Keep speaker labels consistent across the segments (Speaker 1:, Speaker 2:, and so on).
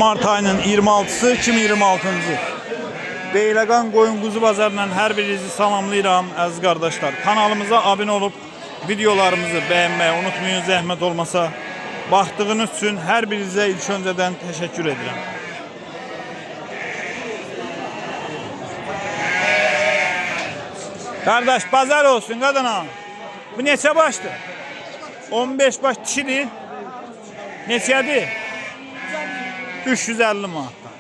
Speaker 1: Mart ayının 26'sı 2026-cı. Beyləqan qoyun quzu bazarından hər birinizi salamlayıram əziz qardaşlar. Kanalımıza abunə olub videolarımızı bəyənməyi unutmayın, zəhmət olmasa. Baxdığınız üçün hər birinizə ilk öncədən təşəkkür edirəm. Qardaş, bazar olsun qadına. Bu neçə başdır? 15 baş dişidir. Neçədir? 350 manatdan.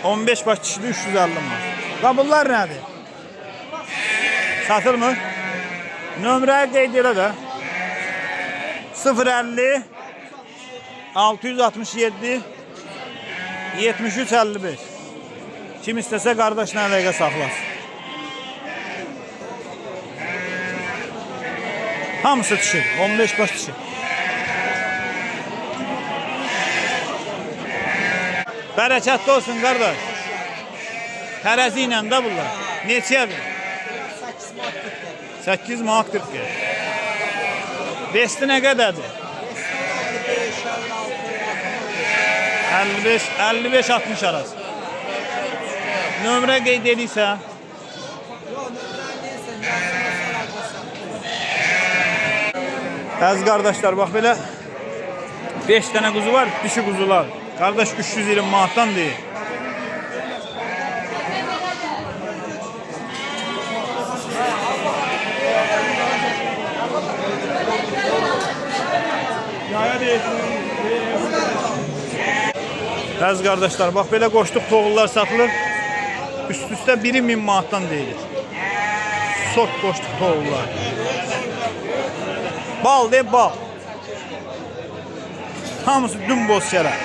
Speaker 1: 15 baş dişidir, 350 manat. Qabullar nədir? Satılmır? Nömrəyə qeyd elə də. 050 667 73 55. Kim istəsə qardaşla əlaqə saxlasın. Hamısı dişi, 15 baş dişi. Bərəkətli olsun qardaş. Tərəzi ilə də bunlar. Neçədir? 8 manat 40 qəpik. Besti nə qədərdir? 55-60 arası. Nömrə qeyd edirsə? Əziz qardaşlar, bax belə 5 dənə quzu var, dişi quzular. Qardaş 320 manatdan deyil. Əziz qardaşlar, bax belə qoşduq toğullar satılır. Üst-üstə 1000 manatdan deyilir. Sort qoşduq toğullar. Bal de bal. Hamısı dümboz şərə.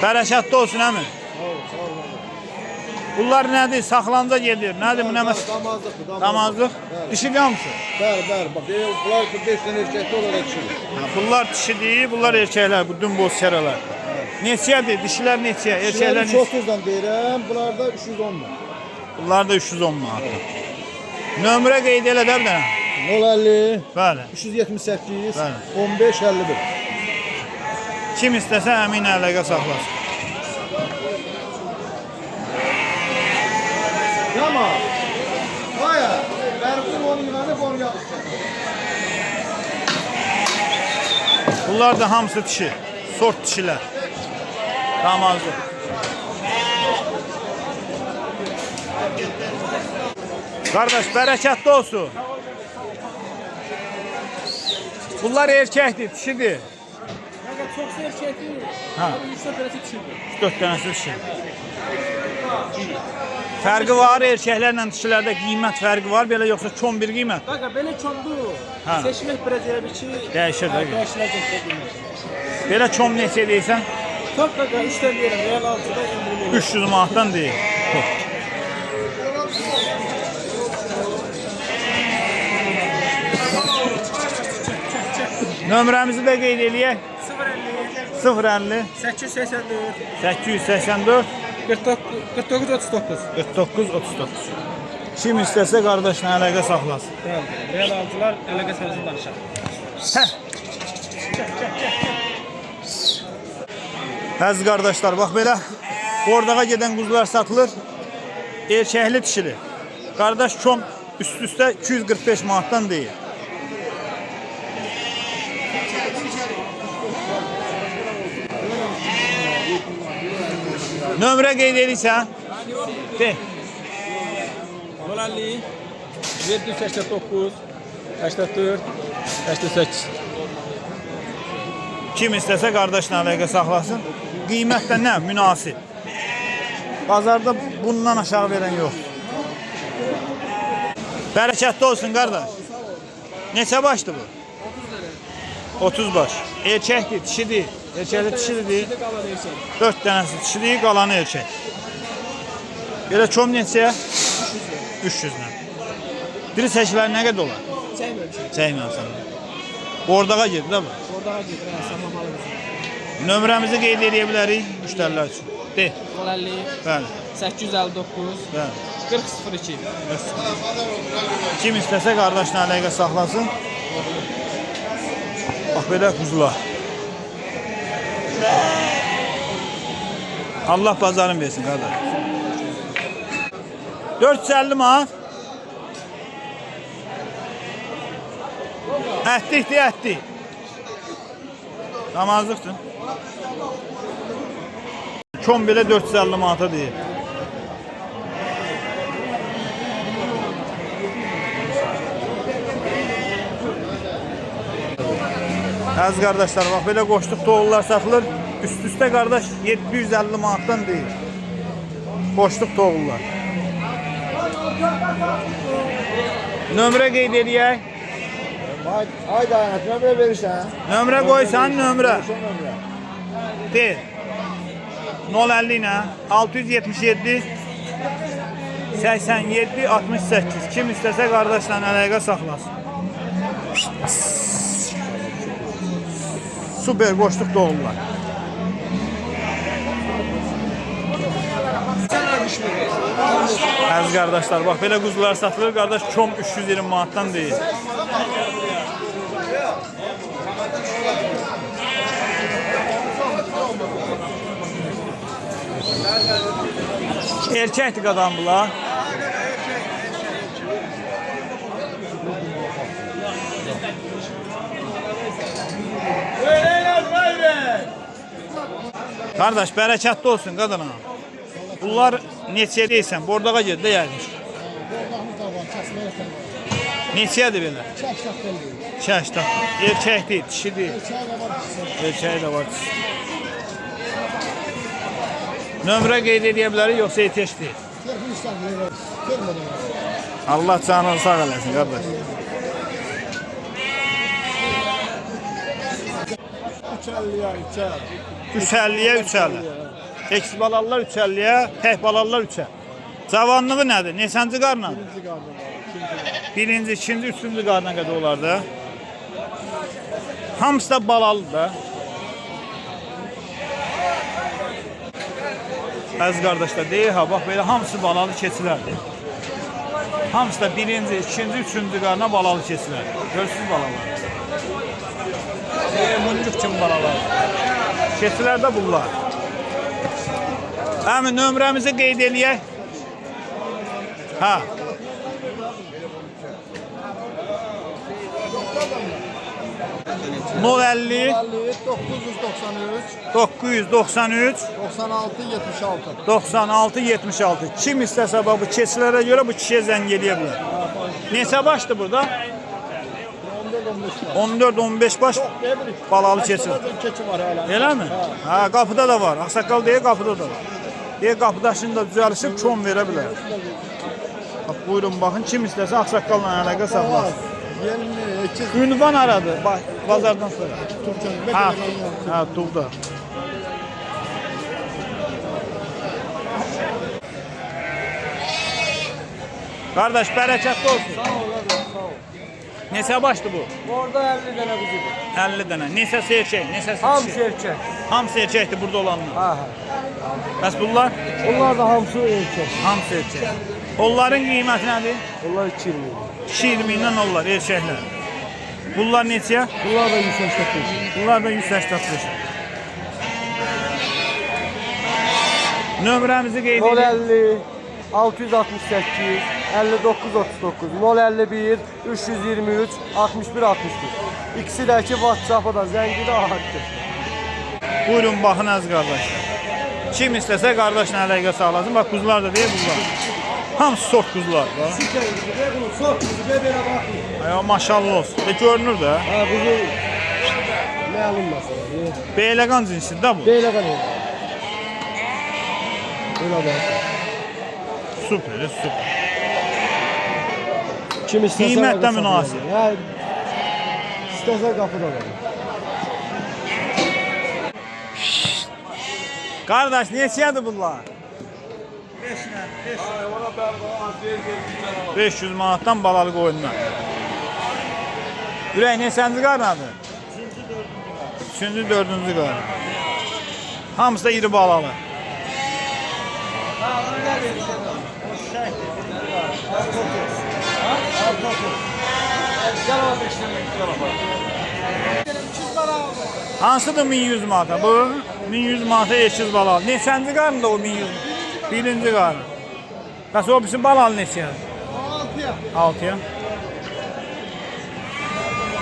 Speaker 1: Bərəkətli olsun əmin. Bunlar nədir? Saxlanca gedir. Nədir bu nəməs? Damazlıq. Dişi qamsı?
Speaker 2: Bəli. Bax, bunlar 5 dənə erkəkli olaraq dişidir.
Speaker 1: Bunlar dişidir, bunlar erkəklər, bu dümboz şərələr. Neçədir? Dişilər neçə? Erkəklər neçə?
Speaker 2: 330-dan deyirəm, bunlar da 310 manat.
Speaker 1: Bunlar da 310 manat. Nömrə qeyd elə də bir dənə.
Speaker 2: 050
Speaker 1: Bəli.
Speaker 2: 378
Speaker 1: Bəli.
Speaker 2: 15 51.
Speaker 1: Kim istəsə əmin əlaqə saxlasın.
Speaker 2: Yama. Aya, Bərqin onu yığanıb onu yapışdır.
Speaker 1: Bunlar da hamısı dişi. Sort dişilər. Damazlı. Qardaş, bərəkətli olsun. Bunlar erkəkdir, dişidir.
Speaker 3: Çok erkekli.
Speaker 1: Ha.
Speaker 3: 3-4 tanesi dişidir.
Speaker 1: 4 dənəsi dişi. Fərqi var, erkəklərlə dişilərdə qiymət fərqi var, belə yoxsa çon bir qiymət?
Speaker 3: Kanka böyle çomdu.
Speaker 1: Ha.
Speaker 3: Seçmek biraz elə bir şey.
Speaker 1: Dəyişir də.
Speaker 3: Dəyişiləcək qiymət.
Speaker 1: Belə çom neçə deyirsən?
Speaker 3: Top kanka 3'ten diyelim. Real 6'da indirim.
Speaker 1: 300 manatdan deyir. Nömrəmizi də qeyd eləyək. 050
Speaker 3: 884
Speaker 1: 884
Speaker 3: 49 39.
Speaker 1: 49 39. Kim istəsə qardaşla əlaqə saxlasın.
Speaker 3: Bəli. Real 6'lar əlaqə sənəsini danışaq.
Speaker 1: Həh. Əziz qardaşlar, bax belə Bordağa gedən quzular satılır. Erkəkli dişili. Qardaş çom üst-üstə 245 manatdan deyir. Nömrə qeyd edirsən? De.
Speaker 3: 050 789 84 88.
Speaker 1: Kim istəsə qardaşla əlaqə saxlasın. Qiymət də nə? Münasib. Bazarda bundan aşağı verən yox. Bərəkətli olsun qardaş. Neçə başdır bu? 30 baş. Erkəkdir, dişidir. Erkəkli dişidir. 4 dənəsi dişidir, qalanı erkək. Belə çom neçəyə? 300-lə. Diri çəkilər nə qədər olar? Çəkməmişəm. Bordağa gedir də bu.
Speaker 3: Bordağa gedir, saxlamalı.
Speaker 1: Nömrəmizi qeyd edə bilərik müştərilər üçün. De.
Speaker 3: 050
Speaker 1: Bəli.
Speaker 3: 859
Speaker 1: Bəli.
Speaker 3: 4002.
Speaker 1: Kim istəsə qardaşla əlaqə saxlasın. Bax belə quzular. Allah bazarın versin qardaş. 450 manat. Ətlikdir, ətlik. Namazlıqdır. Çom belə 450 manata deyir. Əziz qardaşlar, bax belə qoşluq toğullar satılır. Üst-üstə qardaş 750 manatdan deyil. Qoşluq toğullar. Nömrə qeyd edək.
Speaker 2: Ay dayanat, nömrə verirsən.
Speaker 1: Nömrə qoysan, nömrə. Deyil. 050 ilə 677 87 68. Kim istəsə qardaşla əlaqə saxlasın. Super qoşluq doğurlar. Əziz qardaşlar, bax belə quzular satılır. Qardaş çom 320 manatdan deyil. Erkəkdir qadam bunlar. Qardaş, bərəkətli olsun qadına. Bunlar neçəyə deyirsən? Bordağa ged də yərmiş. Neçədir belə? 280. Erkəkdir, dişidir. Erkəyi də var. Nömrə qeyd edə bilərik, yoxsa ehtiyac deyil? Allah canını sağ eləsin, qardaş. 350-yə 350. Eks balallar 350-yə, tək balallar 3-ə. Cavanlığı nədir? Neçənci qarla? Birinci, ikinci, üçüncü qarla qədər olardı. Hamısı da balalıdır da. Əziz qardaşlar, deyir ha, bax belə hamısı balalı keçilərdir. Hamısı da birinci, ikinci, üçüncü qarına balalı keçilərdir. Görsünüz balalar. Muncuk kimi balalar. Keçilər də bunlar. Həmin nömrəmizi qeyd eləyək. Ha. No 50 993 96 76. Kim istəsə bu keçilərə görə bu kişiyə zəng eləyə bilər. Neçə başdır burada? 14-15 baş balalı keçir. Elə mi? Ha, qapıda da var. Ağsaqqal deyə qapıda da var. Deyə qapıdaşını da düzəlişib çom verə bilər. Buyurun baxın, kim istəsə ağsaqqalla əlaqə saxlasın. Ünvan aradı, bazardan sonra. Ha, Tuvda. Qardaş, bərəkətli olsun.
Speaker 3: Sağ ol, sağ ol.
Speaker 1: Neçə başdı bu?
Speaker 3: Orada 50 dənə quzudur.
Speaker 1: 50 dənə. Neçəsi erkək, neçəsi
Speaker 3: Hamısı
Speaker 1: dişi?
Speaker 3: erkək.
Speaker 1: Hamısı erkəkdir burada olanlar.
Speaker 3: Ha.
Speaker 1: Bəs bunlar?
Speaker 3: Onlar da hamısı erkək.
Speaker 1: Hamısı erkək. Onların qiyməti nədir?
Speaker 3: Onlar 220.
Speaker 1: 220 ilə onlar erkəklər. Bunlar neçəyə?
Speaker 3: Bunlar da 185.
Speaker 1: Bunlar da 185. Nömrəmizi qeyd edin.
Speaker 3: 050 668 59 39 051 323 61 61. İkisi də ki WhatsApp-a da zəngi də ahaddır.
Speaker 1: Buyurun baxın əziz qardaşlar. Kim istəsə qardaşla əlaqə sağlasın. Bax quzular da deyir bunlar. Hamısı sort quzular.
Speaker 3: Sort kuzu belə baxın.
Speaker 1: Ay maşallah olsun. Görünür də.
Speaker 3: Ha quzu nə alınmasın?
Speaker 1: Beyləqan cinsidir də bu.
Speaker 3: Belə qalır. Belə bax.
Speaker 1: Süper, süper.
Speaker 3: Kim istəsə
Speaker 1: Qiymət də münasib.
Speaker 3: Hə. İstəsə qapıda var.
Speaker 1: Qardaş, neçədir bunlar? 500 manatdan balalı qoyunlar. Ürək neçənci qarnadır? 3-cü, 4-cü qarn. Hamısı da iri balalı.
Speaker 3: Gel abi işte.
Speaker 1: Hansıdır 1100 manata? Bu 1100 manata eşsiz balal. Neçənci qarnında o 1100? Birinci qarn. Bəs o bizim balal neçəyə?
Speaker 2: 6'ya.
Speaker 1: 6-ya.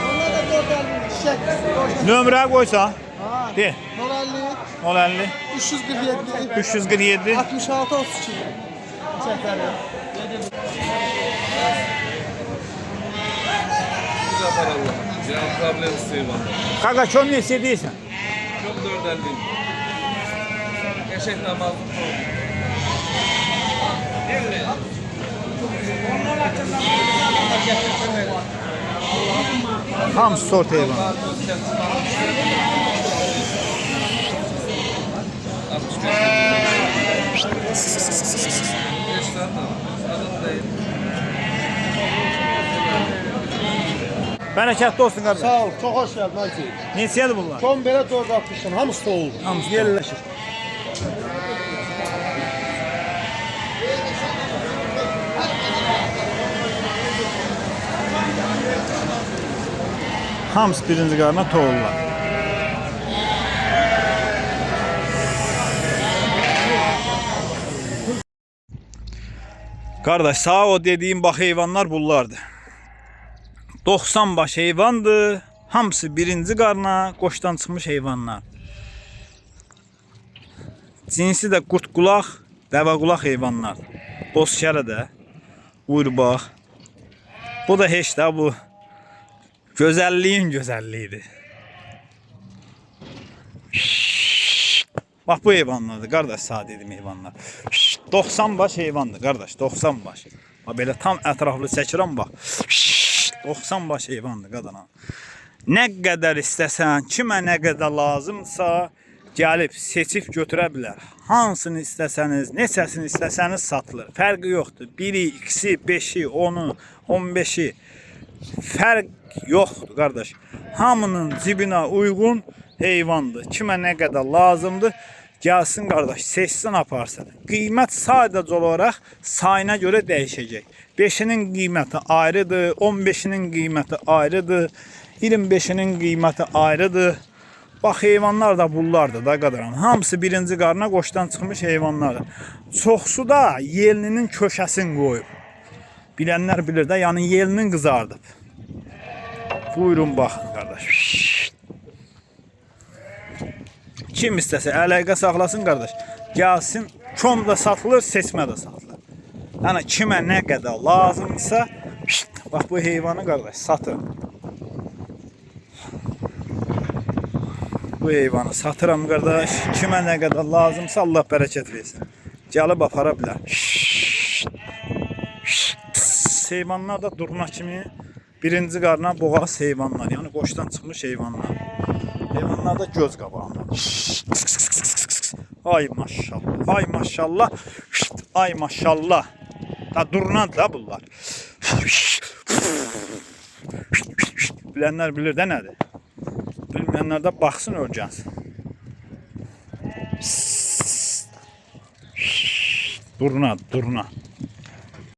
Speaker 2: Onlar da 450 çiçek.
Speaker 1: Nömrə qoysa?
Speaker 2: Ha.
Speaker 1: De.
Speaker 2: 050
Speaker 1: 050
Speaker 2: 347
Speaker 1: 347
Speaker 2: 66 32. Çiçekleri.
Speaker 4: Ya problem isteği var.
Speaker 1: Qaqa çöl neçə deyirsən?
Speaker 4: Çok dörderliyim. Gerçek namazım çok.
Speaker 1: Hamısı sort heyvan.
Speaker 4: 65 tane var. Adam değil.
Speaker 1: Bərəkətli olsun qardaş.
Speaker 2: Sağ ol. Çok hoş geldin Ayşe.
Speaker 1: Neçədir bunlar?
Speaker 2: Son bere 460'dan. Hamısı soğuk.
Speaker 1: Hamısı
Speaker 2: Yerleşir.
Speaker 1: Hamısı birinci qarına toğullar. Qardaş, sağ o dediyim bax heyvanlar bunlardır. 90 baş heyvandır. Hamısı birinci qarına qoşdan çıxmış heyvanlar. Cinsi də qurt qulaq, dəvə qulaq heyvanlar. Bozkərə də, urbaq. Bu da heç də bu gözəlliyin gözəlliyidir. Bax bu heyvanlardır qardaş, sağ dedim heyvanlar. 90 baş heyvandır qardaş, 90 baş. Bax belə tam ətraflı çəkirəm bax. 90 baş heyvandır qadana. Nə qədər istəsən, kimə nə qədər lazımsa gəlib seçib götürə bilər. Hansını istəsəniz, neçəsini istəsəniz satılır. Fərqi yoxdur. 1-i, 2-si, 5-i, 10-u, 15-i fərq yoxdur qardaş. Hamının cibinə uyğun heyvandır. Kimə nə qədər lazımdır, gəlsin qardaş, seçsin aparsın. Qiymət sadəcə olaraq sayına görə dəyişəcək. 5-inin qiyməti ayrıdır, 15-inin qiyməti ayrıdır, 25-inin qiyməti ayrıdır. Bax, heyvanlar da bunlardır da qadaran. Hamısı birinci qarına qoşdan çıxmış heyvanlardır. Çoxsu da yelinin köşəsini qoyub. Bilənlər bilir də, yəni yelinin qızardıb. Buyurun baxın qardaş. Kim istəsə əlaqə saxlasın qardaş. Gəlsin, kom da satılır, seçmə də satılır. Yəni kimə nə qədər lazımsa, bax bu heyvanı qardaş satın. Bu heyvanı satıram qardaş. Kimə nə qədər lazımsa Allah bərəkət versin. Gəlib apara bilər. Heyvanlar da durna kimi birinci qarına boğaz heyvanlar. Yəni qoşdan çıxmış heyvanlar. Heyvanlar da göz qabağında. Ay maşallah. Ay maşallah. Ay maşallah. Da durnadır da bunlar. Bilənlər bilir də nədir? Bilməyənlər də baxsın öyrənsin. Durna, durna.